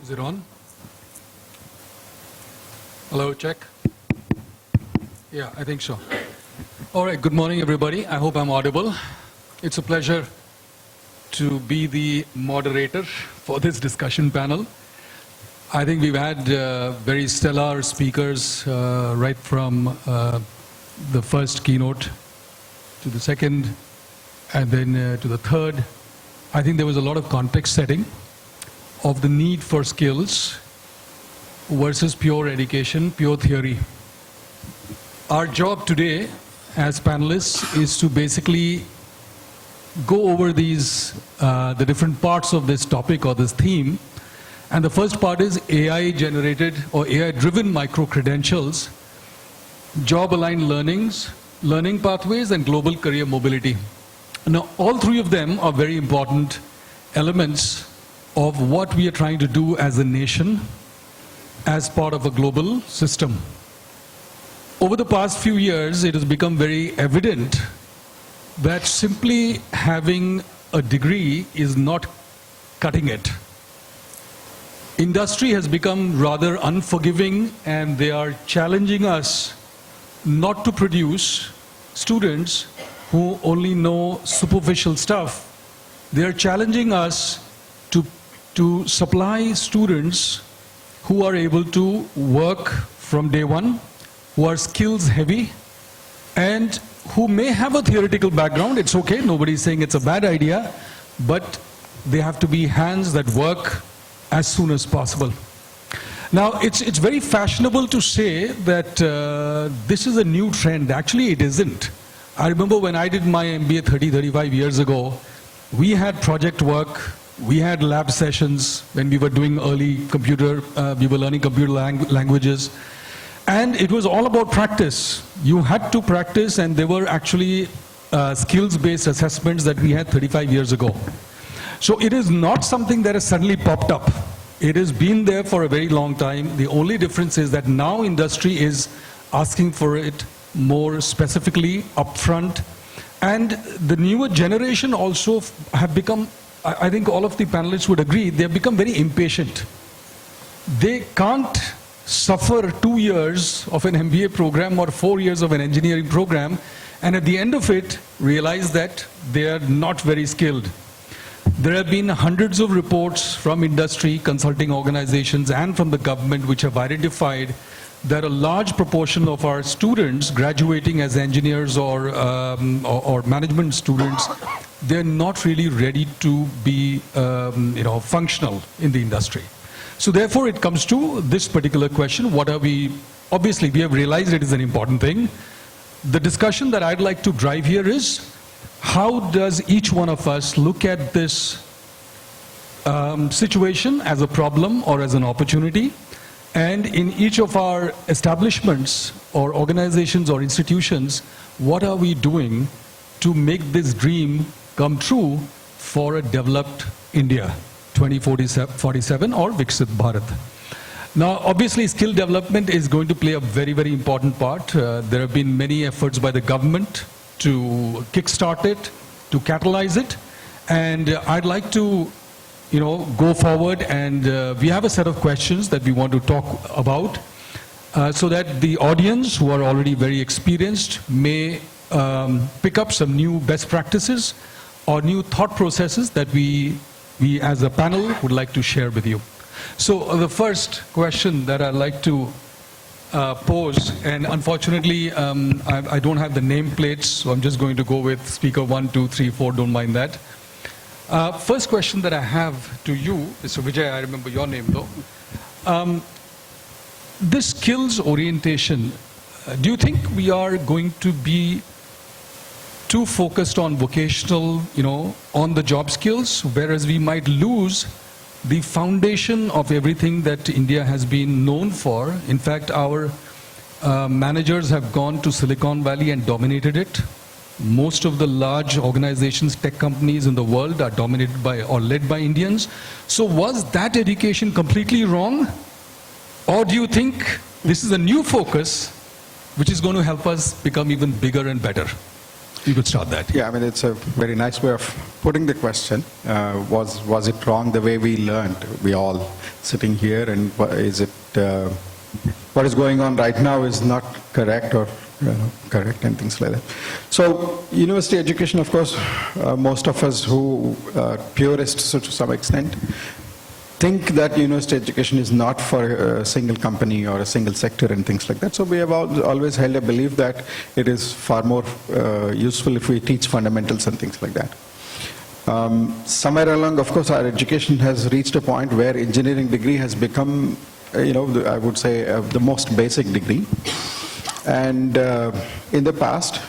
Is it on? Hello, check. Yeah, I think so. All right, good morning, everybody. I hope I'm audible. It's a pleasure to be the moderator for this discussion panel. I think we've had very stellar speakers right from the first keynote to the second and then to the third. I think there was a lot of context setting of the need for skills versus pure education, pure theory. Our job today as panelists is to basically go over these, the different parts of this topic or this theme. And the first part is AI-generated or AI-driven micro-credentials, job-aligned learning pathways, and global career mobility. Now, all three of them are very important elements of what we are trying to do as a nation, as part of a global system. Over the past few years, it has become very evident that simply having a degree is not cutting it. Industry has become rather unforgiving, and they are challenging us not to produce students who only know superficial stuff. They are challenging us to supply students who are able to work from day one, who are skills heavy, and who may have a theoretical background. It's okay, nobody's saying it's a bad idea, but they have to be hands that work as soon as possible. Now, it's very fashionable to say that this is a new trend. Actually, it isn't. I remember when I did my MBA 35 years ago, we had project work, we had lab sessions when we were doing early computer, we were learning computer languages, and it was all about practice. You had to practice, and there were actually skills-based assessments that we had 35 years ago. So it is not something that has suddenly popped up. It has been there for a very long time. The only difference is that now industry is asking for it more specifically, upfront, and the newer generation also have become, I think all of the panelists would agree, they have become very impatient. They can't suffer 2 years of an MBA program or 4 years of an engineering program, and at the end of it, realize that they are not very skilled. There have been hundreds of reports from industry, consulting organizations, and from the government which have identified that a large proportion of our students graduating as engineers or management students, they're not really ready to be functional in the industry. So therefore it comes to this particular question, what are we, obviously we have realized it is an important thing. The discussion that I'd like to drive here is, how does each one of us look at this situation as a problem or as an opportunity? And in each of our establishments or organizations or institutions, what are we doing to make this dream come true for a developed India 2047 or Viksit Bharat? Now, obviously, skill development is going to play a very, very important part. There have been many efforts by the government to kickstart it, to catalyze it, and I'd like to go forward, and we have a set of questions that we want to talk about so that the audience, who are already very experienced, may pick up some new best practices or new thought processes that we as a panel would like to share with you. So the first question that I'd like to pose, and unfortunately I don't have the name plates, so I'm just going to go with speaker 1, 2, 3, 4, don't mind that. First question that I have to you, Mr. Vijay, I remember your name though. This skills orientation, do you think we are going to be too focused on vocational, on the job skills, whereas we might lose the foundation of everything that India has been known for? In fact, our managers have gone to Silicon Valley and dominated it. Most of the large organizations, tech companies in the world are dominated by or led by Indians. So was that education completely wrong? Or do you think this is a new focus which is going to help us become even bigger and better? You could start that. Yeah, I mean, it's a very nice way of putting the question. Was it wrong the way we learned? We all sitting here, and what is going on right now is not correct or correct and things like that. So university education, of course, most of us who are purists to some extent, think that university education is not for a single company or a single sector and things like that. So we have always held a belief that it is far more useful if we teach fundamentals and things like that. Somewhere along, of course, our education has reached a point where engineering degree has become, I would say, the most basic degree. And in the past,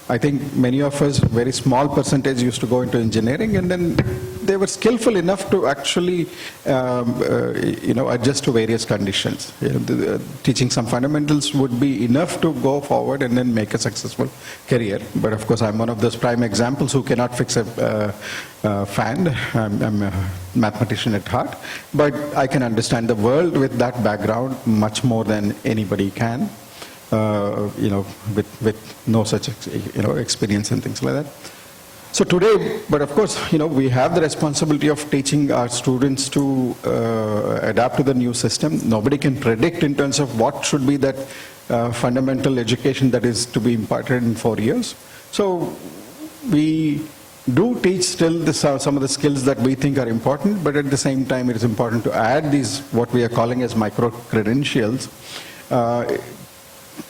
I think many of us, very small percentage used to go into engineering, and then they were skillful enough to actually, adjust to various conditions. Teaching some fundamentals would be enough to go forward and then make a successful career. But of course, I'm one of those prime examples who cannot fix a fan. I'm a mathematician at heart, but I can understand the world with that background much more than anybody can. With no such, experience and things like that. So today, but of course, we have the responsibility of teaching our students to adapt to the new system. Nobody can predict in terms of what should be that fundamental education that is to be imparted in 4 years. So we do teach still some of the skills that we think are important, but at the same time, it is important to add these, what we are calling as micro-credentials,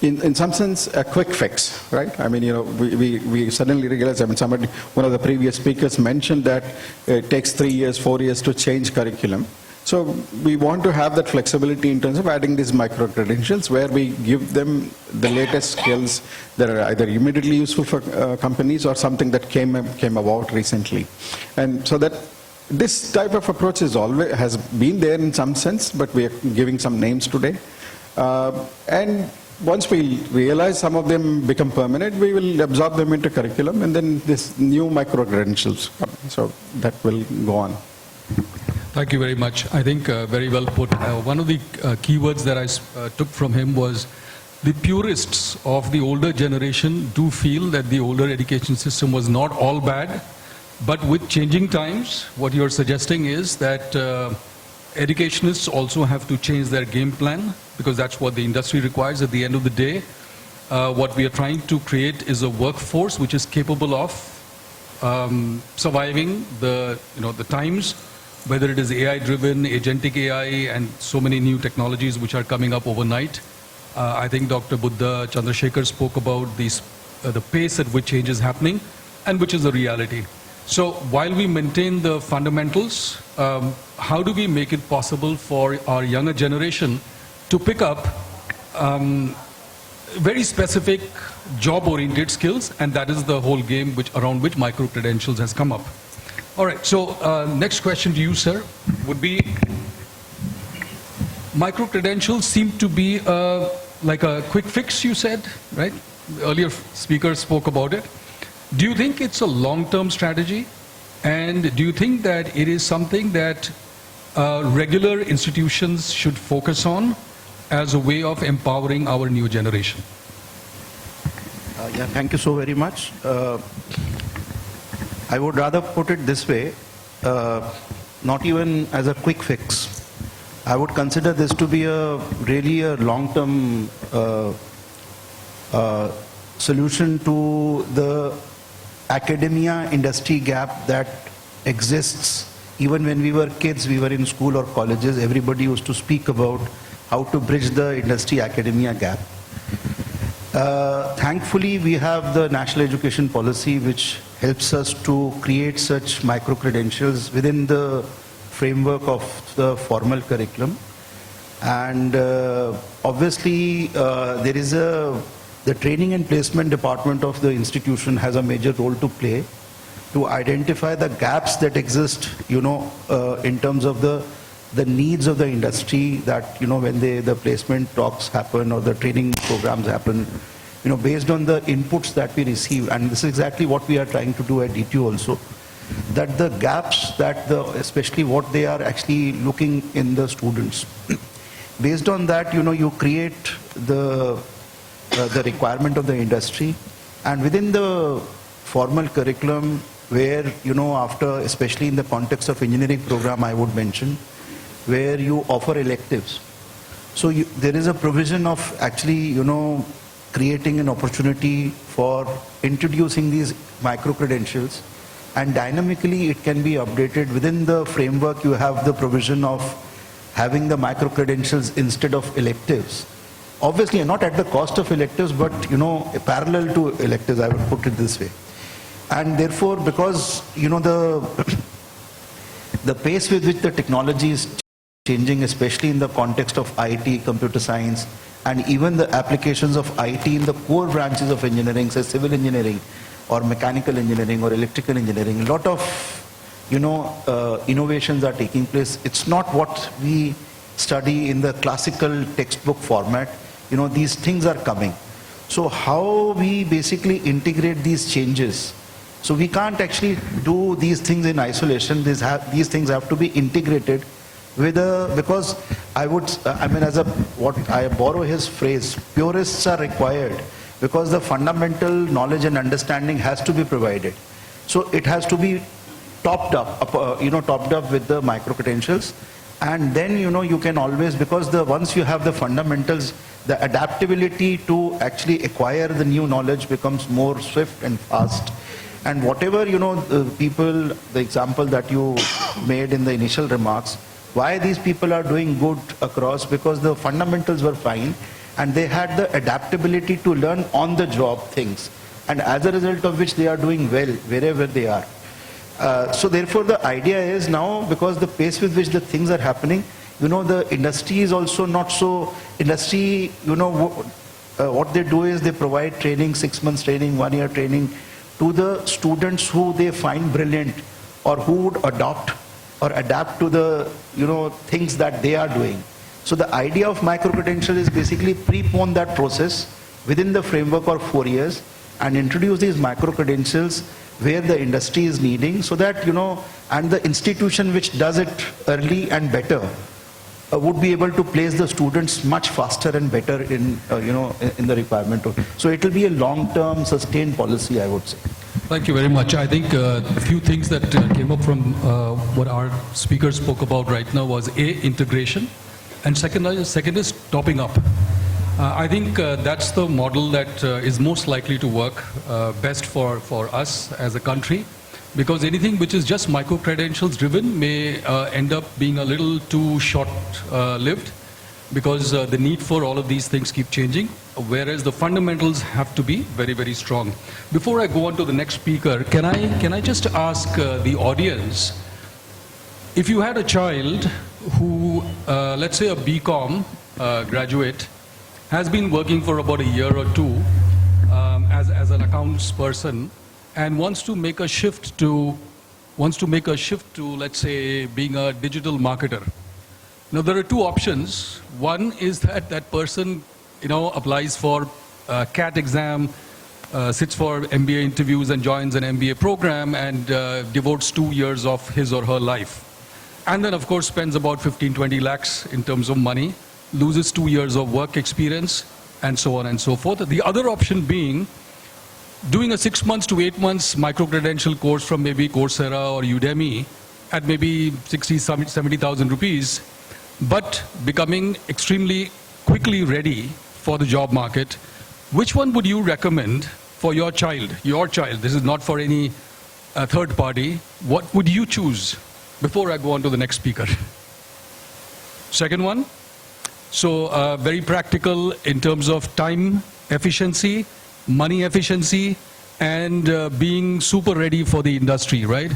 in some sense, a quick fix, right? I mean, we suddenly realize, one of the previous speakers mentioned that it takes 3 years, 4 years to change curriculum. So we want to have that flexibility in terms of adding these micro-credentials where we give them the latest skills that are either immediately useful for companies or something that came about recently. And so that this type of approach has been there in some sense, but we are giving some names today. And once we realize some of them become permanent, we will absorb them into curriculum, and then this new micro-credentials come. So that will go on. Thank you very much. I think very well put. One of the keywords that I took from him was the purists of the older generation do feel that the older education system was not all bad, but with changing times, what you're suggesting is that educationists also have to change their game plan, because that's what the industry requires. At the end of the day, what we are trying to create is a workforce which is capable of surviving the times, whether it is AI-driven, agentic AI, and so many new technologies which are coming up overnight. I think Dr. Buddha Chandrasekhar spoke about the pace at which change is happening, and which is a reality. So while we maintain the fundamentals, how do we make it possible for our younger generation to pick up very specific job-oriented skills? And that is the whole game around which micro-credentials has come up. All right, so next question to you, sir, would be, micro-credentials seem to be like a quick fix, you said, right? Earlier speakers spoke about it. Do you think it's a long-term strategy? And do you think that it is something that regular institutions should focus on as a way of empowering our new generation? Yeah, thank you so very much. I would rather put it this way, not even as a quick fix. I would consider this to be really a long-term solution to the academia industry gap that exists. Even when we were kids, we were in school or colleges, everybody used to speak about how to bridge the industry academia gap. Thankfully, we have the national education policy which helps us to create such micro-credentials within the framework of the formal curriculum. And obviously, there is the training and placement department of the institution has a major role to play to identify the gaps that exist, in terms of the needs of the industry, that, when the placement talks happen or the training programs happen, based on the inputs that we receive. And this is exactly what we are trying to do at DTU also, that the gaps that especially what they are actually looking in the students. Based on that, you create the requirement of the industry, and within the formal curriculum where, after, especially in the context of engineering program, I would mention, where you offer electives. So there is a provision of actually, creating an opportunity for introducing these micro-credentials, and dynamically it can be updated. Within the framework, you have the provision of having the micro-credentials instead of electives. Obviously, not at the cost of electives, but, parallel to electives, I would put it this way. And therefore, because, the pace with which the technology is changing, especially in the context of IT, computer science, and even the applications of IT in the core branches of engineering, say civil engineering, or mechanical engineering, or electrical engineering, a lot of, innovations are taking place. It's not what we study in the classical textbook format. These things are coming. So how we basically integrate these changes? So we can't actually do these things in isolation. These things have to be integrated with because I borrow his phrase, purists are required, because the fundamental knowledge and understanding has to be provided. So it has to be topped up with the micro-credentials. And then, you can always, because once you have the fundamentals, the adaptability to actually acquire the new knowledge becomes more swift and fast. And whatever, the example that you made in the initial remarks, why these people are doing good across, because the fundamentals were fine and they had the adaptability to learn on the job things. And as a result of which they are doing well wherever they are. So therefore the idea is now, because the pace with which the things are happening, the industry is also not so, what they do is they provide training, 6 months training, 1 year training to the students who they find brilliant or who would adopt or adapt to the, things that they are doing. So the idea of micro-credential is basically prepone that process within the framework of 4 years and introduce these micro-credentials where the industry is needing, so that, and the institution which does it early and better would be able to place the students much faster and better in, in the requirement of. So it will be a long-term sustained policy, I would say. Thank you very much. I think a few things that came up from what our speaker spoke about right now was integration, and second is topping up. I think that's the model that is most likely to work best for us as a country, because anything which is just micro-credentials driven may end up being a little too short-lived, because the need for all of these things keep changing, whereas the fundamentals have to be very, very strong. Before I go on to the next speaker, can I just ask the audience, if you had a child who, let's say a BCom graduate, has been working for about a year or two as an accounts person, and wants to make a shift to, let's say, being a digital marketer. Now there are two options. One is that that person, applies for CAT exam, sits for MBA interviews and joins an MBA program and devotes 2 years of his or her life. And then of course spends about 15-20 lakhs in terms of money, loses 2 years of work experience, and so on and so forth. The other option being doing a 6 months to 8 months micro-credential course from maybe Coursera or Udemy at maybe 60,000-70,000 rupees, but becoming extremely quickly ready for the job market. Which one would you recommend for your child? Your child, this is not for any third party. What would you choose? Before I go on to the next speaker. Second one. So very practical in terms of time efficiency, money efficiency, and being super ready for the industry, right?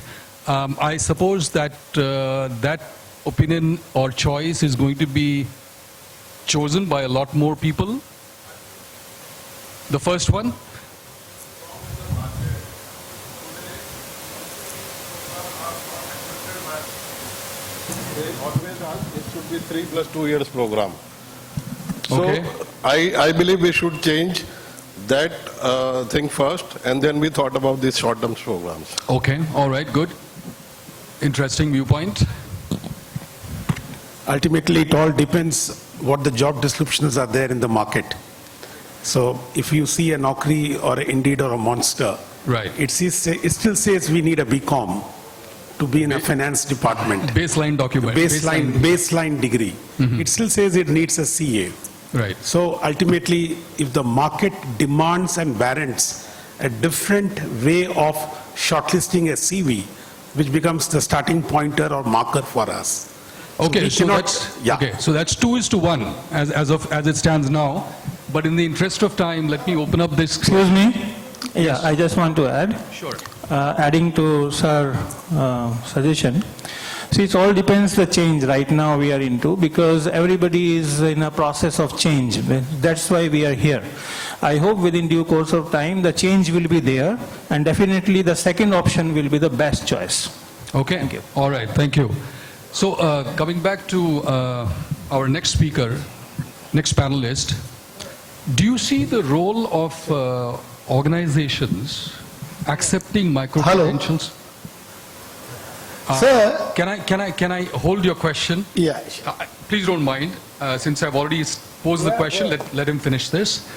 I suppose that that opinion or choice is going to be chosen by a lot more people. The first one. They always ask it should be 3 + 2 years program. So Okay. I believe we should change that thing first, and then we thought about these short-term programs. Okay, all right, good. Interesting viewpoint. Ultimately, it all depends what the job descriptions are there in the market. So if you see a Naukri or a Indeed or a Monster, Right. It still says we need a BCom to be in a finance department. Baseline document. Baseline degree. It still says it needs a CA. Right. So ultimately, if the market demands and warrants a different way of shortlisting a CV, which becomes the starting pointer or marker for us. Okay, so cannot- that's yeah. okay. So that's 2:1 as it stands now. But in the interest of time, let me open up this. Excuse me? Yeah, I just want to add. Sure. Adding to Sir suggestion. See, it all depends the change right now we are into, because everybody is in a process of change. That's why we are here. I hope within due course of time the change will be there, and definitely the second option will be the best choice. Okay. Thank you. All right. Thank you. So coming back to our next speaker, next panelist, do you see the role of organizations accepting micro-credentials? Sir. Can I hold your question? Yeah. Please don't mind. Since I've already posed the question, let him finish this.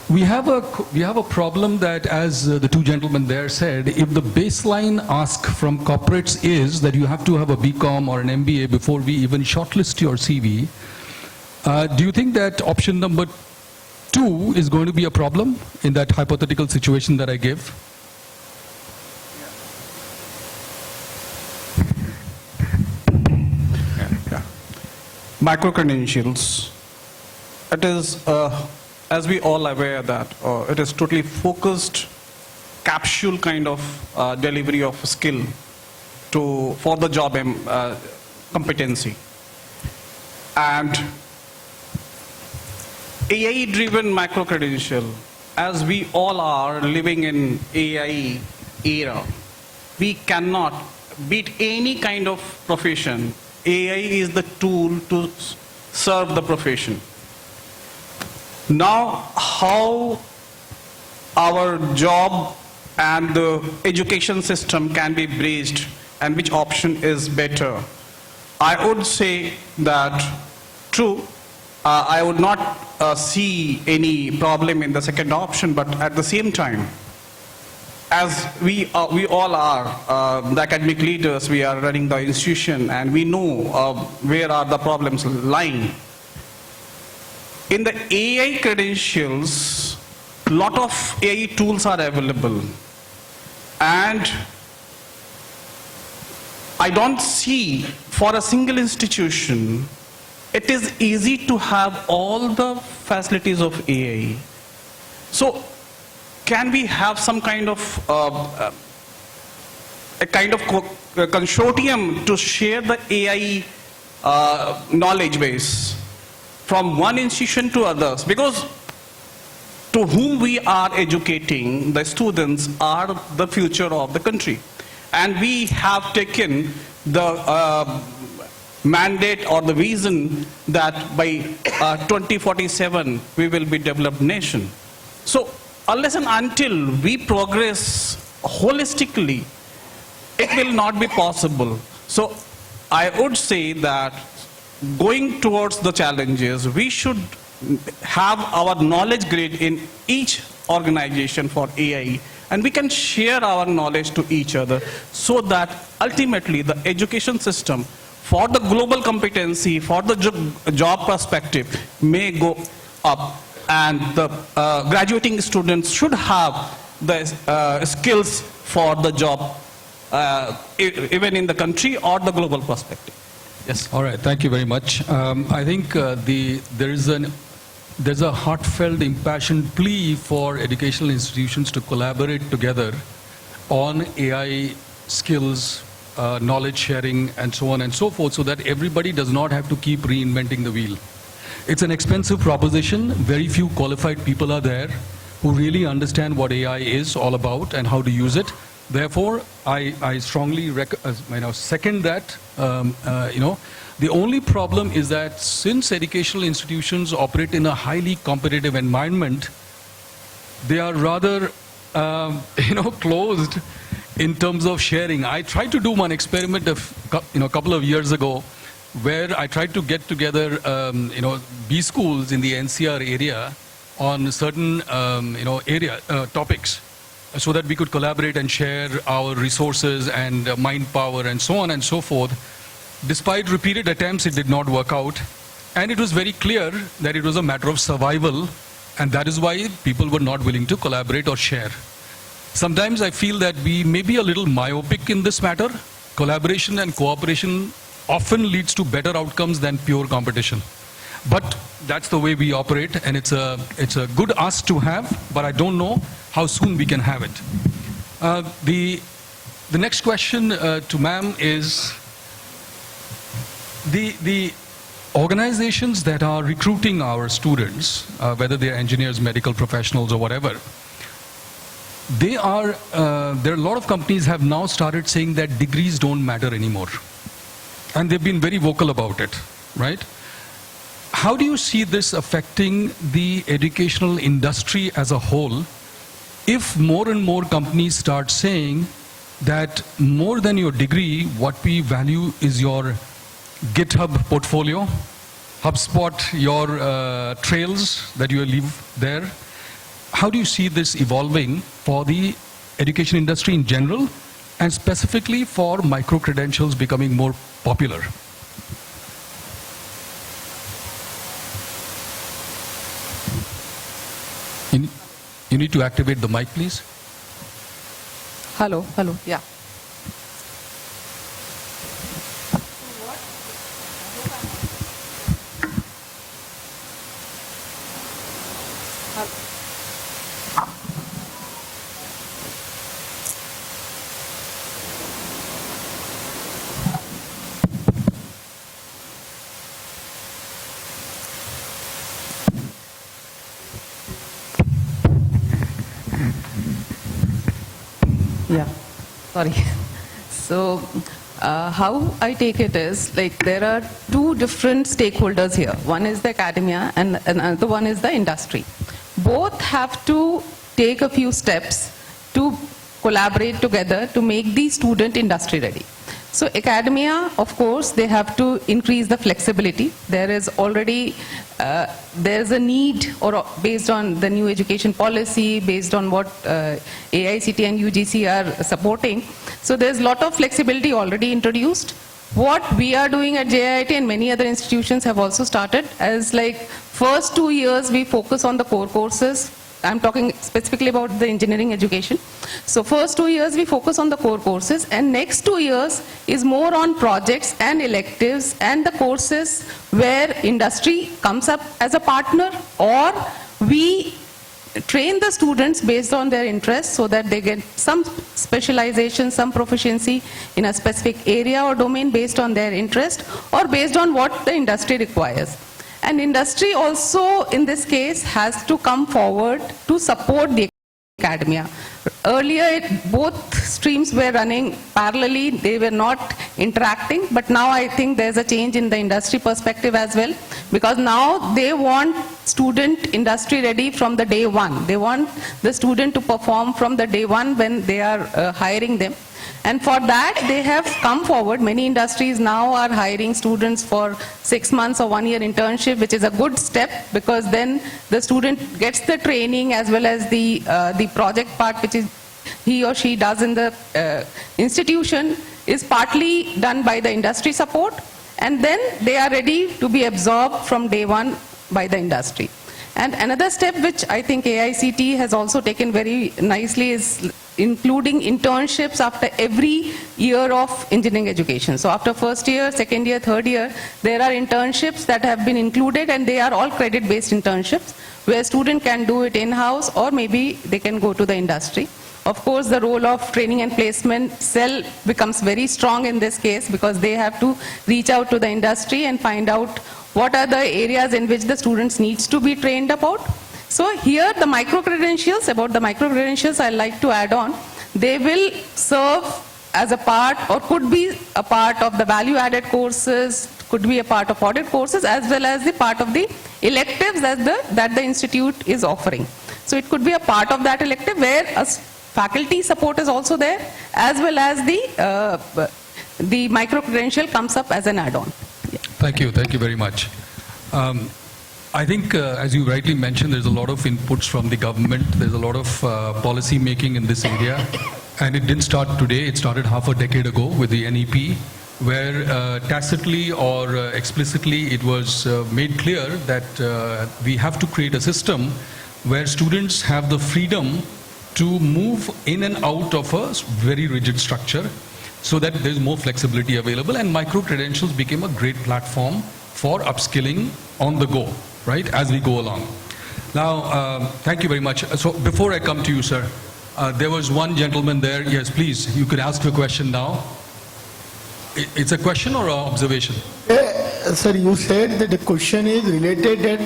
We have a problem that, as the two gentlemen there said, if the baseline ask from corporates is that you have to have a BCom or an MBA before we even shortlist your CV, do you think that option number 2 is going to be a problem in that hypothetical situation that I give? Micro-credentials. It is, as we all aware that it is totally focused capsule kind of delivery of skill for the job competency. And AI-driven micro-credential, as we all are living in AI era, we cannot beat any kind of profession. AI is the tool to serve the profession. Now, how our job and the education system can be bridged and which option is better? I would say that, true, I would not see any problem in the second option, but at the same time, as we all are the academic leaders, we are running the institution, and we know where are the problems lying. In the AI credentials, lot of AI tools are available, and I don't see for a single institution it is easy to have all the facilities of AI. So can we have some kind of consortium to share the AI knowledge base from one institution to others? Because to whom we are educating, the students are the future of the country. And we have taken the mandate or the vision that by 2047 we will be developed nation. So unless and until we progress holistically, it will not be possible. So I would say that going towards the challenges, we should have our knowledge grid in each organization for AI, and we can share our knowledge to each other so that ultimately the education system for the global competency, for the job perspective may go up, and the graduating students should have the skills for the job even in the country or the global perspective. Yes. All right. Thank you very much. I think there's a heartfelt, impassioned plea for educational institutions to collaborate together on AI skills, knowledge sharing, and so on and so forth, so that everybody does not have to keep reinventing the wheel. It's an expensive proposition. Very few qualified people are there who really understand what AI is all about and how to use it. Therefore, I strongly second that. The only problem is that since educational institutions operate in a highly competitive environment, they are rather, closed in terms of sharing. I tried to do one experiment a couple of years ago, where I tried to get together, B schools in the NCR area on certain, topics. so that we could collaborate and share our resources and mind power and so on and so forth. Despite repeated attempts, it did not work out. And it was very clear that it was a matter of survival, and that is why people were not willing to collaborate or share. Sometimes I feel that we may be a little myopic in this matter. Collaboration and cooperation often leads to better outcomes than pure competition. But that's the way we operate, and it's a good ask to have, but I don't know how soon we can have it. The next question to ma'am is, the organizations that are recruiting our students, whether they are engineers, medical professionals, or whatever, there are a lot of companies have now started saying that degrees don't matter anymore. And they've been very vocal about it, right? How do you see this affecting the educational industry as a whole if more and more companies start saying that more than your degree, what we value is your GitHub portfolio, HubSpot, your trails that you leave there? How do you see this evolving for the education industry in general, and specifically for micro-credentials becoming more popular? You need to activate the mic, please. Hello, yeah. Yeah, sorry. So, how I take it is, like, there are two different stakeholders here. One is the academia and another one is the industry. Both have to take a few steps to collaborate together to make the student industry ready. So academia, of course, they have to increase the flexibility. There is already, there's a need, or based on the new education policy, based on what AICT and UGC are supporting. So there's a lot of flexibility already introduced. What we are doing at JIIT and many other institutions have also started as, like, first 2 years we focus on the core courses. I'm talking specifically about the engineering education. So first 2 years we focus on the core courses, and next 2 years is more on projects and electives and the courses where industry comes up as a partner, or we train the students based on their interests so that they get some specialization, some proficiency in a specific area or domain based on their interest or based on what the industry requires. And industry also, in this case, has to come forward to support the academia. Earlier, both streams were running parallelly, they were not interacting, but now I think there's a change in the industry perspective as well, because now they want student industry ready from the day one. They want the student to perform from the day one when they are hiring them. And for that, they have come forward. Many industries now are hiring students for 6 months or 1 year internship, which is a good step, because then the student gets the training as well as the project part, which is he or she does in the institution, is partly done by the industry support, and then they are ready to be absorbed from day one by the industry. And another step which I think AICT has also taken very nicely is including internships after every year of engineering education. So after first year, second year, third year, there are internships that have been included, and they are all credit-based internships where a student can do it in-house or maybe they can go to the industry. Of course, the role of training and placement cell becomes very strong in this case, because they have to reach out to the industry and find out what are the areas in which the students needs to be trained about. So here the micro-credentials, about the micro-credentials I'd like to add on, they will serve as a part, or could be a part of the value-added courses, could be a part of audit courses, as well as the part of the electives that the institute is offering. So it could be a part of that elective where a faculty support is also there, as well as the micro-credential comes up as an add-on. Yeah. Thank you very much. I think, as you rightly mentioned, there's a lot of inputs from the government. There's a lot of policy making in this area. And it didn't start today. It started half a decade ago with the NEP, where tacitly or explicitly it was made clear that we have to create a system where students have the freedom to move in and out of a very rigid structure so that there's more flexibility available, and micro-credentials became a great platform for upskilling on the go, right, as we go along. Now, thank you very much. So before I come to you, sir, there was one gentleman there. Yes, please, you could ask your question now. It's a question or an observation? Sir, you said that the question is related that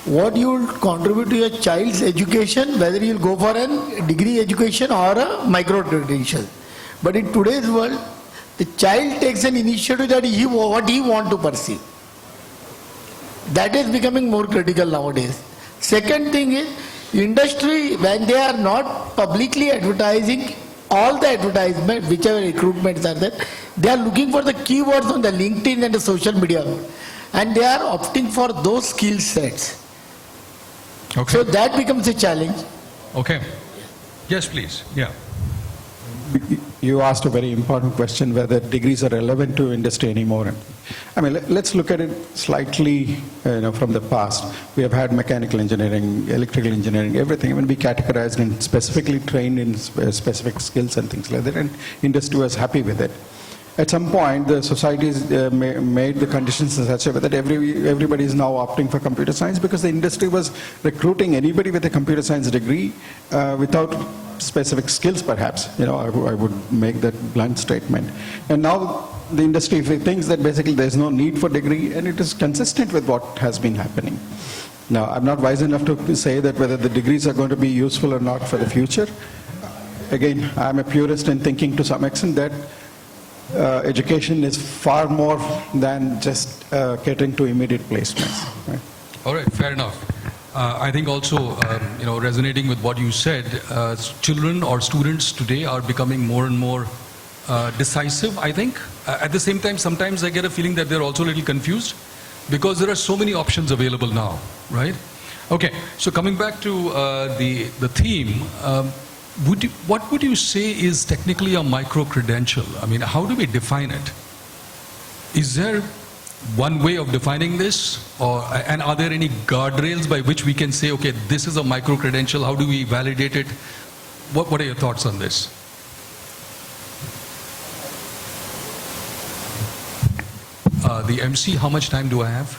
what you will contribute to your child's education, whether you will go for a degree education or a micro-credential. But in today's world, the child takes an initiative that what he wants to pursue. That is becoming more critical nowadays. Second thing is, industry, when they are not publicly advertising all the advertisement, whichever recruitments are there, they are looking for the keywords on the LinkedIn and the social media, and they are opting for those skill sets. Okay. So that becomes a challenge. Okay. Yes, please. Yeah. You asked a very important question, whether degrees are relevant to industry anymore. I mean, let's look at it slightly, from the past. We have had mechanical engineering, electrical engineering, everything. Even we categorized and specifically trained in specific skills and things like that, and industry was happy with it. At some point, the societies made the conditions in such a way that everybody is now opting for computer science, because the industry was recruiting anybody with a computer science degree without specific skills, perhaps. I would make that blunt statement. And now the industry thinks that basically there's no need for degree, and it is consistent with what has been happening. Now, I'm not wise enough to say that whether the degrees are going to be useful or not for the future. Again, I'm a purist in thinking to some extent that education is far more than just catering to immediate placements. Right? All right, fair enough. I think also, resonating with what you said, children or students today are becoming more and more decisive, I think. At the same time, sometimes I get a feeling that they're also a little confused because there are so many options available now, right? Okay, so coming back to the theme, what would you say is technically a micro-credential? I mean, how do we define it? Is there one way of defining this, and are there any guardrails by which we can say, okay, this is a micro-credential, how do we validate it? What are your thoughts on this? The MC, how much time do I have?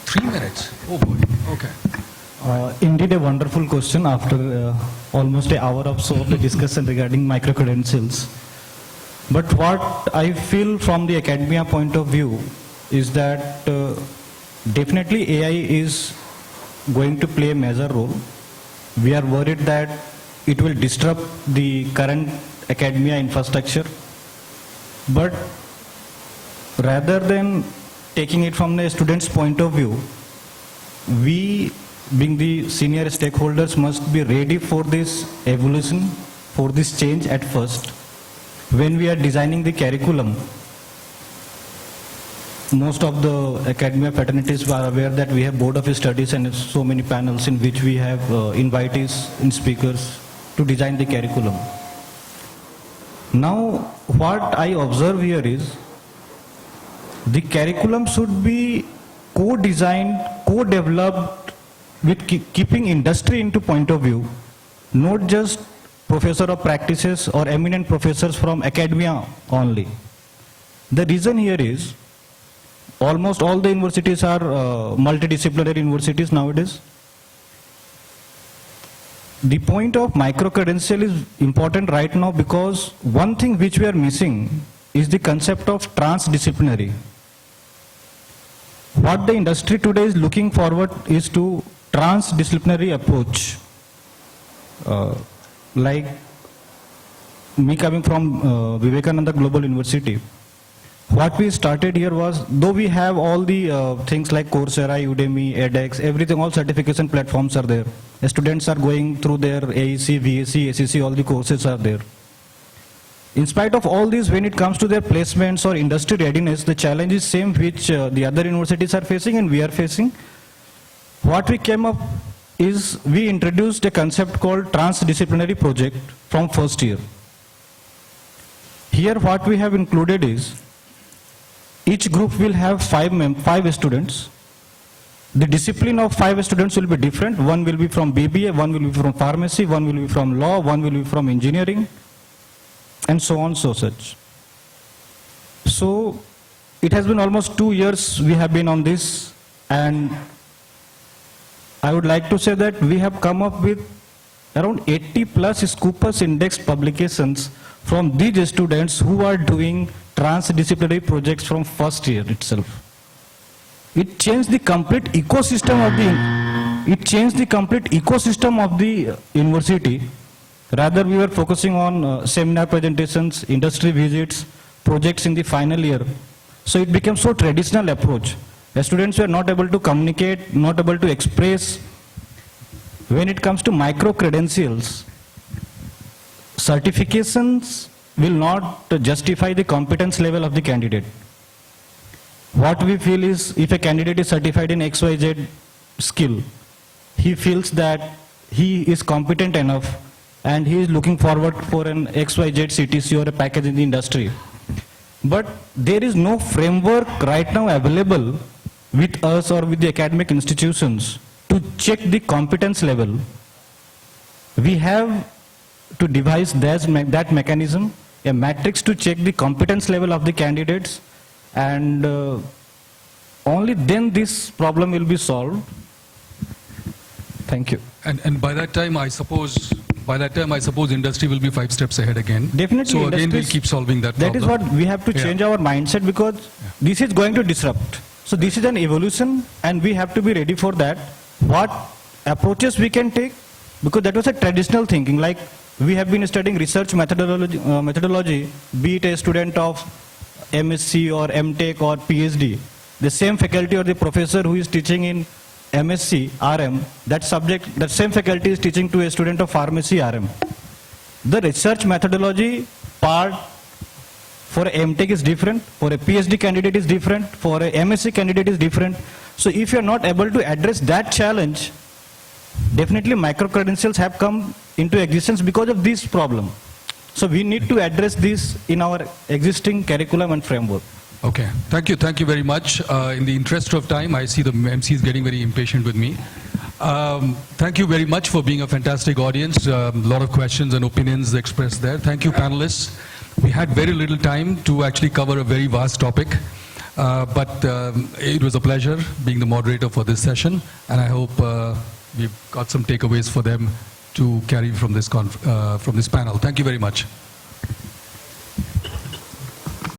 3 minutes. Oh boy, okay. Indeed a wonderful question after almost an hour or so of the discussion regarding micro-credentials. But what I feel from the academia point of view is that definitely AI is going to play a major role. We are worried that it will disrupt the current academia infrastructure. But rather than taking it from the student's point of view, we, being the senior stakeholders, must be ready for this evolution, for this change at first. When we are designing the curriculum, most of the academia fraternities are aware that we have board of studies and so many panels in which we have invitees and speakers to design the curriculum. Now, what I observe here is the curriculum should be co-designed, co-developed with keeping industry into point of view, not just professor of practices or eminent professors from academia only. The reason here is almost all the universities are multidisciplinary universities nowadays. The point of micro-credential is important right now because one thing which we are missing is the concept of transdisciplinary. What the industry today is looking forward is to transdisciplinary approach. Like me coming from Vivekananda Global University, what we started here was, though we have all the things like Coursera, Udemy, edX, everything, all certification platforms are there. The students are going through their AEC, VAC, SEC, all the courses are there. in spite of all this, when it comes to their placements or industry readiness, the challenge is same which the other universities are facing and we are facing. What we came up is we introduced a concept called transdisciplinary project from first year. Here what we have included is each group will have five students. The discipline of 5 students will be different. One will be from BBA, one will be from pharmacy, one will be from law, one will be from engineering, and so on, so such. So it has been almost 2 years we have been on this, and I would like to say that we have come up with around 80 plus Scopus indexed publications from these students who are doing transdisciplinary projects from first year itself. It changed the complete ecosystem of the university. Rather, we were focusing on seminar presentations, industry visits, projects in the final year. So it became so traditional approach. The students were not able to communicate, not able to express. When it comes to micro credentials, certifications will not justify the competence level of the candidate. What we feel is, if a candidate is certified in XYZ skill, he feels that he is competent enough and he is looking forward for an XYZ CTC or a package in the industry. But there is no framework right now available with us or with the academic institutions to check the competence level. We have to devise that mechanism, a matrix to check the competence level of the candidates, and only then this problem will be solved. Thank you. And by that time, I suppose industry will be 5 steps ahead again. Definitely. So again, we'll keep solving that problem. That is what we have to change our mindset, because this is going to disrupt. So this is an evolution and we have to be ready for that. What approaches we can take, because that was a traditional thinking. Like we have been studying research methodology, be it a student of MSc or MTech or PhD. The same faculty or the professor who is teaching in MSc RM, that same faculty is teaching to a student of pharmacy RM. The research methodology part for a MTech is different, for a PhD candidate is different, for a MSc candidate is different. So if you are not able to address that challenge, definitely micro-credentials have come into existence because of this problem. So we need to address this in our existing curriculum and framework. Okay, thank you very much. In the interest of time, I see the MC is getting very impatient with me. Thank you very much for being a fantastic audience. A lot of questions and opinions expressed there. Thank you, panelists. We had very little time to actually cover a very vast topic, but it was a pleasure being the moderator for this session, and I hope we've got some takeaways for them to carry from this panel. Thank you very much.